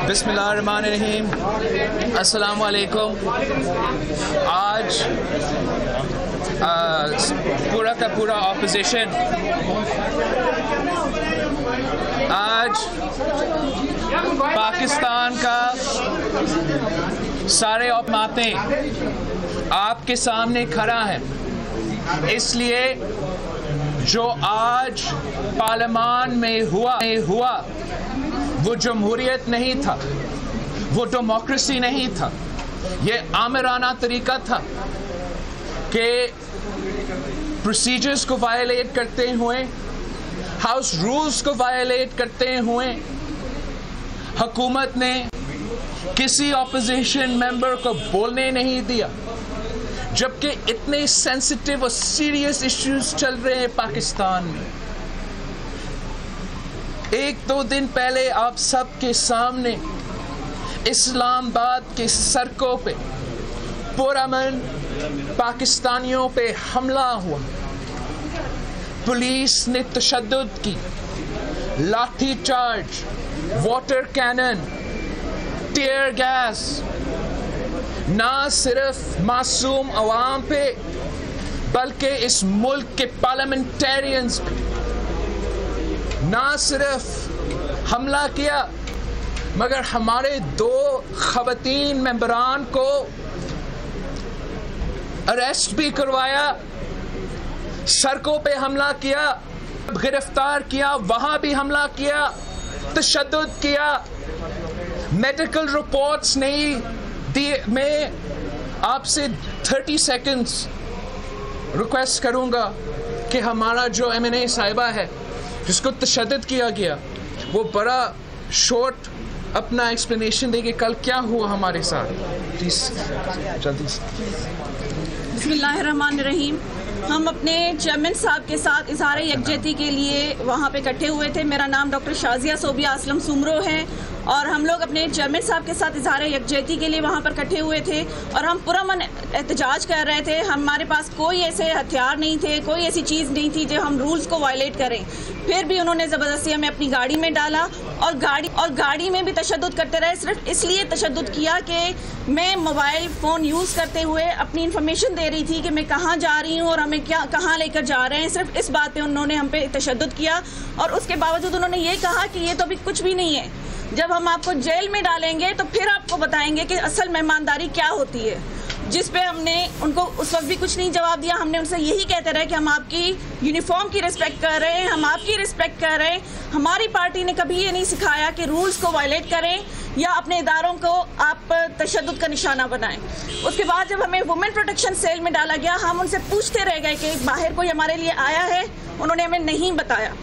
बिस्मिल्लाहिर्रहमानिर्रहीम। अस्सलाम वालेकुम। आज पूरा का पूरा ऑपोजिशन आज पाकिस्तान का सारे औमातें आपके सामने खड़ा है। इसलिए जो आज पार्लियामान में हुआ वो जमहूरियत नहीं था, वो डेमोक्रेसी नहीं था, ये आमिराना तरीका था कि प्रोसीजर्स को वायलेट करते हुए, हाउस रूल्स को वायलेट करते हुए हुकूमत ने किसी ऑपोजिशन मेंबर को बोलने नहीं दिया, जबकि इतने सेंसिटिव और सीरियस इश्यूज चल रहे हैं पाकिस्तान में। एक दो दिन पहले आप सबके सामने इस्लामाबाद के सड़कों पे पुरअमन पाकिस्तानियों पे हमला हुआ। पुलिस ने तशद्दुद की, लाठी charge, water cannon, tear gas ना सिर्फ मासूम अवाम पे बल्कि इस मुल्क के पार्लियामेंटेरियंस पे ना सिर्फ हमला किया मगर हमारे दो खवातीन मेंबरान को अरेस्ट भी करवाया, सड़कों पे हमला किया, गिरफ्तार किया, वहां भी हमला किया, तशद्दुद किया। मेडिकल रिपोर्ट्स नहीं दिए। मैं आपसे 30 सेकंड्स रिक्वेस्ट करूंगा कि हमारा जो MNA साहिबा है जिसको तशद्दुद किया गया वो बड़ा शॉर्ट अपना एक्सप्लेनेशन देगी कल क्या हुआ हमारे साथ। प्लीज जल्दी से। बिस्मिल्लाहिर्रहमानिर्रहीम। हम अपने चेयरमैन साहब के साथ इज़हार यकजहती के लिए वहाँ पे इकट्ठे हुए थे। मेरा नाम डॉक्टर शाजिया सोबिया असलम सुमरो है और हम लोग अपने चेयरमैन साहब के साथ इज़हार यकजहती के लिए वहाँ पर इकट्ठे हुए थे और हम पुरअमन एहतजाज कर रहे थे। हमारे पास कोई ऐसे हथियार नहीं थे, कोई ऐसी चीज़ नहीं थी जो हम रूल्स को वायलेट करें। फिर भी उन्होंने ज़बरदस्ती हमें अपनी गाड़ी में डाला और गाड़ी में भी तशद्दुद करते रहे। सिर्फ इसलिए तशद्दुद किया कि मैं मोबाइल फ़ोन यूज़ करते हुए अपनी इन्फॉर्मेशन दे रही थी कि मैं कहाँ जा रही हूँ और हमें कहाँ लेकर जा रहे हैं। सिर्फ इस बात पे उन्होंने हम पे तशद्दुद किया और उसके बावजूद उन्होंने ये कहा कि ये तो अभी कुछ भी नहीं है, जब हम आपको जेल में डालेंगे तो फिर आपको बताएंगे कि असल मेहमानदारी क्या होती है। जिस पे हमने उनको उस वक्त भी कुछ नहीं जवाब दिया। हमने उनसे यही कहते रहे कि हम आपकी यूनिफॉर्म की रिस्पेक्ट कर रहे हैं, हम आपकी रिस्पेक्ट कर रहे हैं। हमारी पार्टी ने कभी ये नहीं सिखाया कि रूल्स को वायलेट करें या अपने इदारों को आप तशद्दुद का निशाना बनाएं। उसके बाद जब हमें वुमेन प्रोटेक्शन सेल में डाला गया, हम उनसे पूछते रह गए कि बाहर कोई हमारे लिए आया है, उन्होंने हमें नहीं बताया।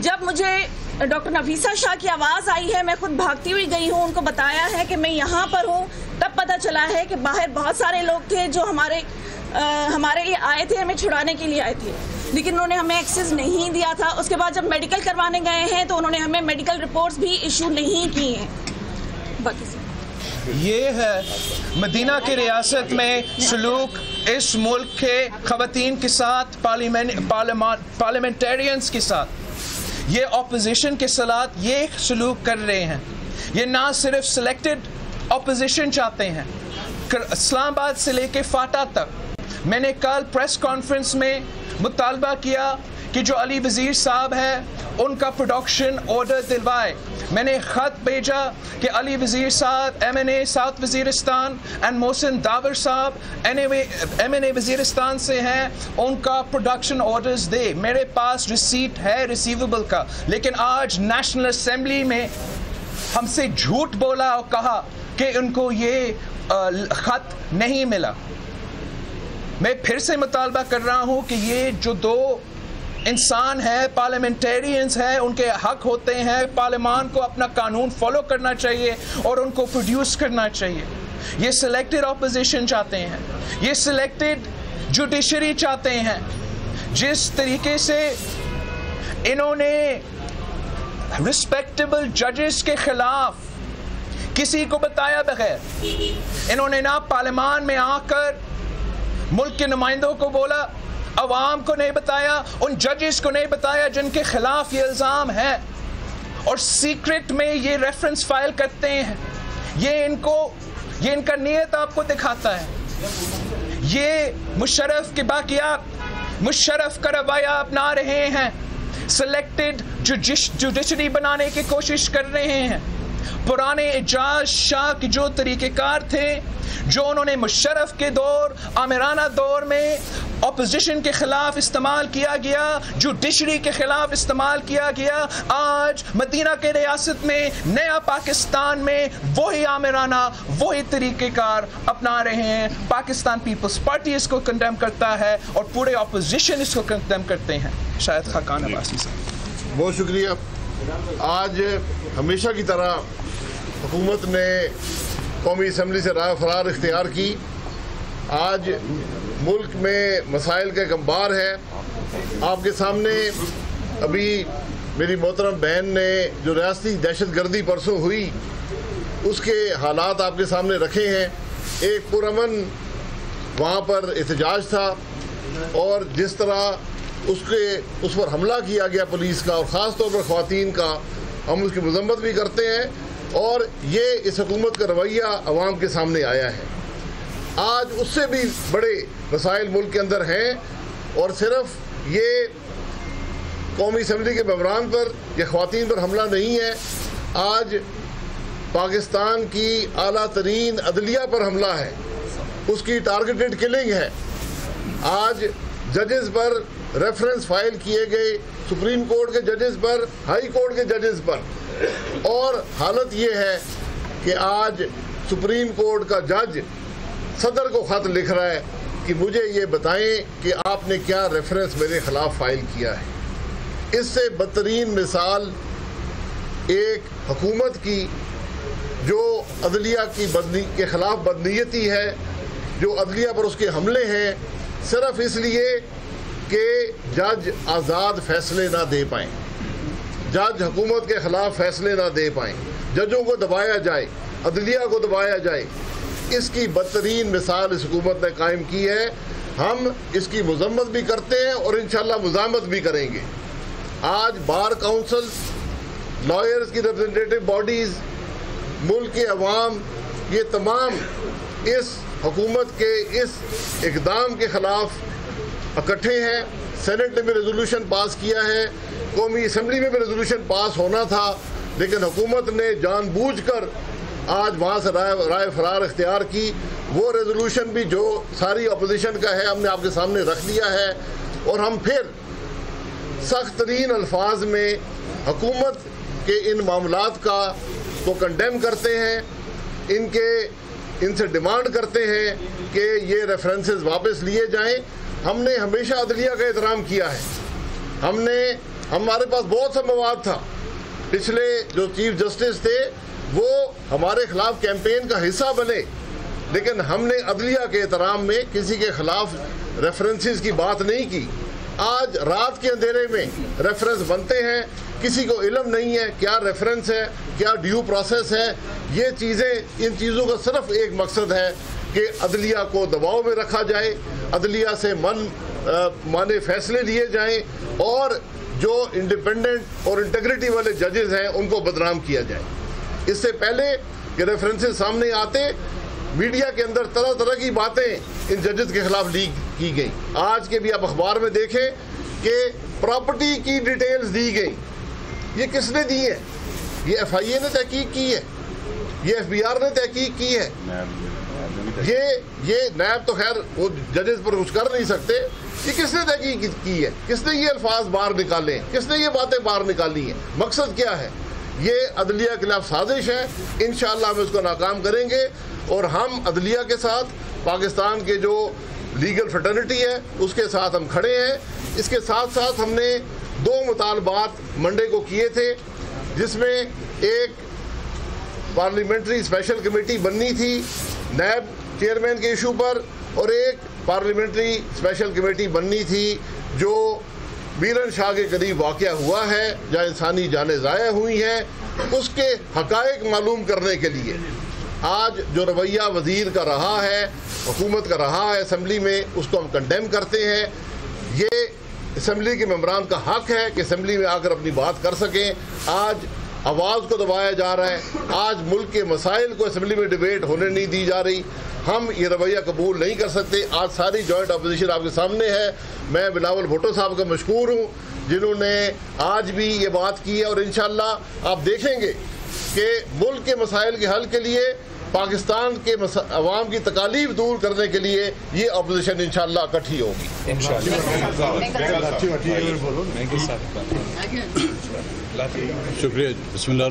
जब मुझे डॉक्टर नफीसा शाह की आवाज़ आई है, मैं खुद भागती हुई गई हूँ, उनको बताया है कि मैं यहाँ पर हूँ, तब पता चला है कि बाहर बहुत सारे लोग थे जो हमारे लिए आए थे, हमें छुड़ाने के लिए आए थे, लेकिन उन्होंने हमें एक्सेस नहीं दिया था। उसके बाद जब मेडिकल करवाने गए हैं तो उन्होंने हमें मेडिकल रिपोर्ट्स भी इशू नहीं की हैं। बाकी ये है मदीना की रियासत में सलूक इस मुल्क के खवातीन के साथ, पार्लियामेंटेरियंस के साथ, ये ऑपोजिशन के साथ ये सलूक कर रहे हैं। ये ना सिर्फ सिलेक्टेड ऑपोजिशन चाहते हैं, इस्लामाबाद से लेके फाटा तक। मैंने कल प्रेस कॉन्फ्रेंस में मुतालबा किया कि जो अली वज़ीर साहब है उनका प्रोडक्शन ऑर्डर दिलवाए। मैंने ख़त भेजा कि अली वज़ीर साहब MNA south Waziristan and Mohsin the power साहब MNA वज़ीरिस्तान से हैं, उनका प्रोडक्शन ऑर्डर्स दे। मेरे पास रिसीट है रिसीवेबल का, लेकिन आज नेशनल असेंबली में हमसे झूठ बोला और कहा कि उनको ये ख़त नहीं मिला। मैं फिर से मुतालबा कर रहा हूँ कि ये जो दो इंसान है, पार्लियामेंटेरियंस है, उनके हक होते हैं। पार्लियामान को अपना कानून फॉलो करना चाहिए और उनको प्रोड्यूस करना चाहिए। ये सिलेक्टेड ऑपोजिशन चाहते हैं, ये सिलेक्टेड जुडिशरी चाहते हैं। जिस तरीके से इन्होंने रिस्पेक्टेबल जजेस के खिलाफ किसी को बताया बगैर, इन्होंने ना पार्लियामान में आकर मुल्क के नुमाइंदों को बोला, अवाम को नहीं बताया, उन जजेस को नहीं बताया जिनके खिलाफ ये इल्ज़ाम है। और सीक्रेट में ये रेफरेंस फाइल करते हैं। ये इनका नीयत आपको दिखाता है। ये मुशर्रफ के बाकियात, मुशर्रफ का रवैया अपना रहे हैं। सिलेक्टेड जुडिशरी बनाने की कोशिश कर रहे हैं। पुराने एजाज शाह के जो तरीक़ेकार थे, जो उन्होंने मुशर्रफ के दौर, आमिराना दौर में अपोजिशन के खिलाफ इस्तेमाल किया गया, जुडिशरी के खिलाफ इस्तेमाल किया गया, आज मदीना के रियासत में, नया पाकिस्तान में वही आमिराना, वही तरीक़ेकार अपना रहे हैं। पाकिस्तान पीपल्स पार्टी इसको कंडेम करता है और पूरे अपोजिशन इसको कंडेम करते हैं। शायद खाकान अब्बासी साहब। बहुत शुक्रिया। आज हमेशा की तरह हुकूमत ने कौमी असम्बली से राय फरार इख्तियार की। आज मुल्क में मसाइल का एक अंबार है। आपके सामने अभी मेरी मोहतरम बहन ने जो रियासती दहशत गर्दी परसों हुई उसके हालात आपके सामने रखे हैं। एक पुरअमन वहाँ पर एहतजाज था और जिस तरह उस पर हमला किया गया पुलिस का और ख़ास तौर पर ख़वातीन का, हम उसकी मज़म्मत भी करते हैं और ये इस हुकूमत का रवैया अवाम के सामने आया है। आज उससे भी बड़े मसाइल मुल्क के अंदर हैं और सिर्फ ये कौमी असम्बली के मेंबरान पर या ख़वातीन पर हमला नहीं है। आज पाकिस्तान की आला तरीन अदलिया पर हमला है, उसकी टारगेटेड किलिंग है। आज जजेस पर रेफरेंस फाइल किए गए, सुप्रीम कोर्ट के जजेस पर, हाई कोर्ट के जजेस पर, और हालत ये है कि आज सुप्रीम कोर्ट का जज सदर को ख़त लिख रहा है कि मुझे ये बताएं कि आपने क्या रेफरेंस मेरे ख़िलाफ़ फ़ाइल किया है। इससे बदतरीन मिसाल एक हुकूमत की जो अदलिया के ख़िलाफ़ बदनीयती है, जो अदलिया पर उसके हमले हैं, सिर्फ इसलिए कि जज आज़ाद फैसले ना दे पाएँ, जज हुकूमत के ख़िलाफ़ फैसले ना दे पाएँ, जजों को दबाया जाए, अदलिया को दबाया जाए। इसकी बदतरीन मिसाल इस हुकूमत ने कायम की है। हम इसकी मज़म्मत भी करते हैं और इंशाअल्लाह मुज़ामत भी करेंगे। आज बार काउंसिल, लॉयर्स की रिप्रेजेंटेटिव बॉडीज़, मुल्क के अवाम, ये तमाम इस हुकूमत के इस इक़दाम के ख़िलाफ़ इकट्ठे हैं। सेनेट ने भी रेजोल्यूशन पास किया है, कौमी असम्बली में भी रेजोल्यूशन पास होना था, लेकिन हुकूमत ने जानबूझकर आज वहाँ से राय फरार इख्तियार की। वो रेजोल्यूशन भी जो सारी अपोजिशन का है हमने आपके सामने रख दिया है और हम फिर सख्त तरीन अल्फाज में हुकूमत के इन मामलात को कंडेम करते हैं, इनसे डिमांड करते हैं कि ये रेफरेंसेस वापस लिए जाएं। हमने हमेशा अदलिया का एहतराम किया है। हमारे पास बहुत सा मवाद था। पिछले जो चीफ जस्टिस थे वो हमारे खिलाफ कैंपेन का हिस्सा बने, लेकिन हमने अदलिया के एहतराम में किसी के खिलाफ रेफरेंसेस की बात नहीं की। आज रात के अंधेरे में रेफरेंस बनते हैं, किसी को इल्म नहीं है क्या रेफरेंस है, क्या ड्यू प्रोसेस है। ये चीज़ें, इन चीज़ों का सिर्फ एक मकसद है कि अदलिया को दबाव में रखा जाए, अदलिया से माने फैसले लिए जाएं और जो इंडिपेंडेंट और इंटेग्रिटी वाले जजेस हैं उनको बदनाम किया जाए। इससे पहले कि रेफरेंसेस सामने आते, मीडिया के अंदर तरह तरह की बातें इन जजेस के खिलाफ लीक की गई। आज के भी आप अखबार में देखें कि प्रॉपर्टी की डिटेल्स दी गई। ये किसने दी है? ये FIA ने तहकीक की है, ये FBR ने तहकीक की है। ये नैब तो खैर वो जजेस पर कुछ कर नहीं सकते। ये किसने तहकीक की है? किसने ये अल्फाज बाहर निकाले हैं? किसने ये बातें बाहर निकाली हैं? मकसद क्या है? ये अदलिया के खिलाफ साजिश है। इंशाअल्लाह हम इसको नाकाम करेंगे और हम अदलिया के साथ, पाकिस्तान के जो लीगल फ्रेटर्निटी है उसके साथ हम खड़े हैं। इसके साथ साथ हमने 2 मुतालबात मंडे को किए थे, जिसमें एक पार्लियामेंट्री स्पेशल कमेटी बननी थी नैब चेयरमैन के इशू पर, और एक पार्लियामेंट्री स्पेशल कमेटी बननी थी जो बीरन शाह के करीब वाक़या हुआ है, जहाँ इंसानी जानें ज़ाया हुई हैं, उसके हक़ाइक़ मालूम करने के लिए। आज जो रवैया वज़ीर का रहा है, हुकूमत का रहा है असम्बली में, उसको हम कंडेम करते हैं। ये असम्बली के मेंबरान का हक़ है कि असम्बली में आकर अपनी बात कर सकें। आज आवाज़ को दबाया जा रहा है। आज मुल्क के मसाइल को असम्बली में डिबेट होने नहीं दी जा रही। हम ये रवैया कबूल नहीं कर सकते। आज सारी जॉइंट अपोजिशन आपके सामने है। मैं बिलावल भुट्टो साहब का मशकूर हूँ जिन्होंने आज भी ये बात की है, और इंशाअल्लाह आप देखेंगे कि मुल्क के मसाइल के हल के लिए, पाकिस्तान के अवाम की तकालीफ दूर करने के लिए ये अपोजिशन इंशाअल्लाह इकट्ठी होगी। शुक्रिया। बिस्मिल्लाह।